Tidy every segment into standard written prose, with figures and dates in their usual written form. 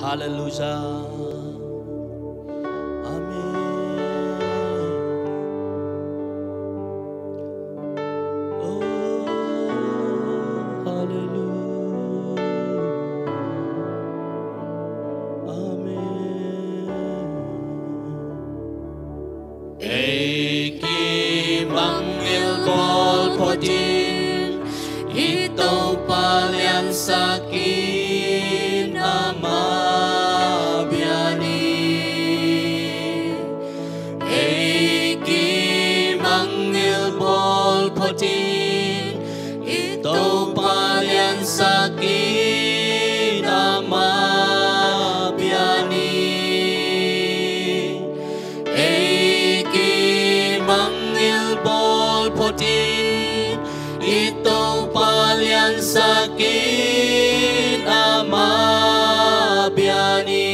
Hallelujah. Amen. Oh, hallelujah. Amen. Eki manggil podin itu paling sakit ama biani. Eki manggil podin itu paling sakit ama biani. Eki manggil podin itu paling sakit ama biani.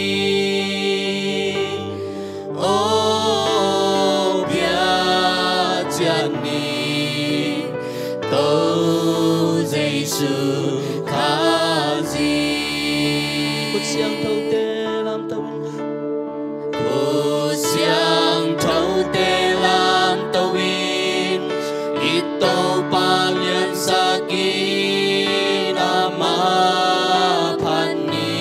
Oh biani tô Giêsu kazi cốt xiang thâu tê làm tâu cốt xiang thâu tê làm tâu in itu paling sakit ama pani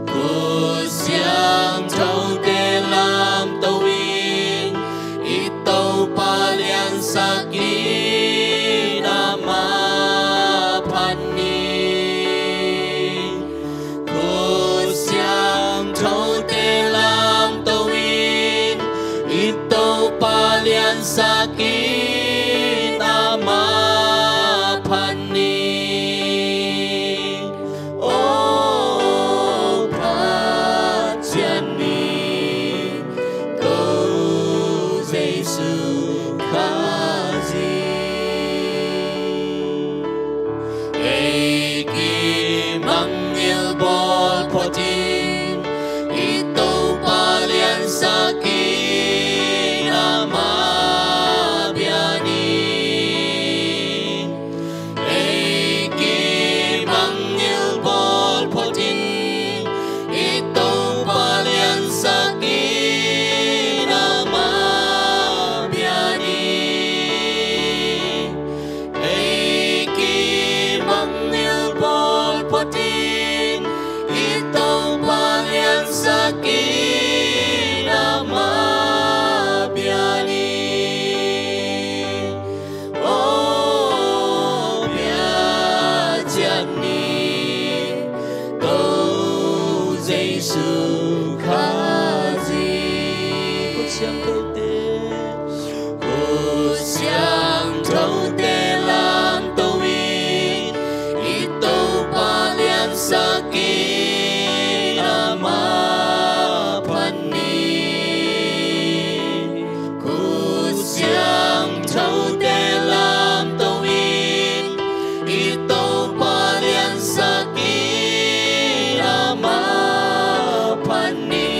cốt xiang thâu tê làm tâu in itu paling sakit ama pani cốt xiang thâu tê làm tâu in itu paling sakit ama pani. Oh Patiani Kau Giêsu kazi. Eki manggil podin itu paling sakit ama biani. Eki manggil podin itu paling sakit ama biani. Eki manggil podin itu paling sakit ama biani. Oh biani tô Giêsu kazi cốt xiang thâu tê cốt xiang thâu tê làm tâu in itu paling sakit ama pani cốt xiang thâu tê làm tâu in itu paling sakit ama pani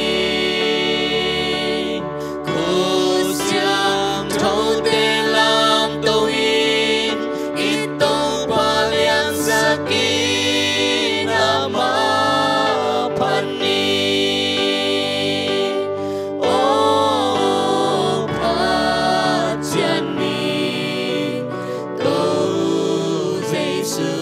cốt xiang thâu tê làm tâu in itu paling sakit ama pani. Oh Patiani Kau Giêsu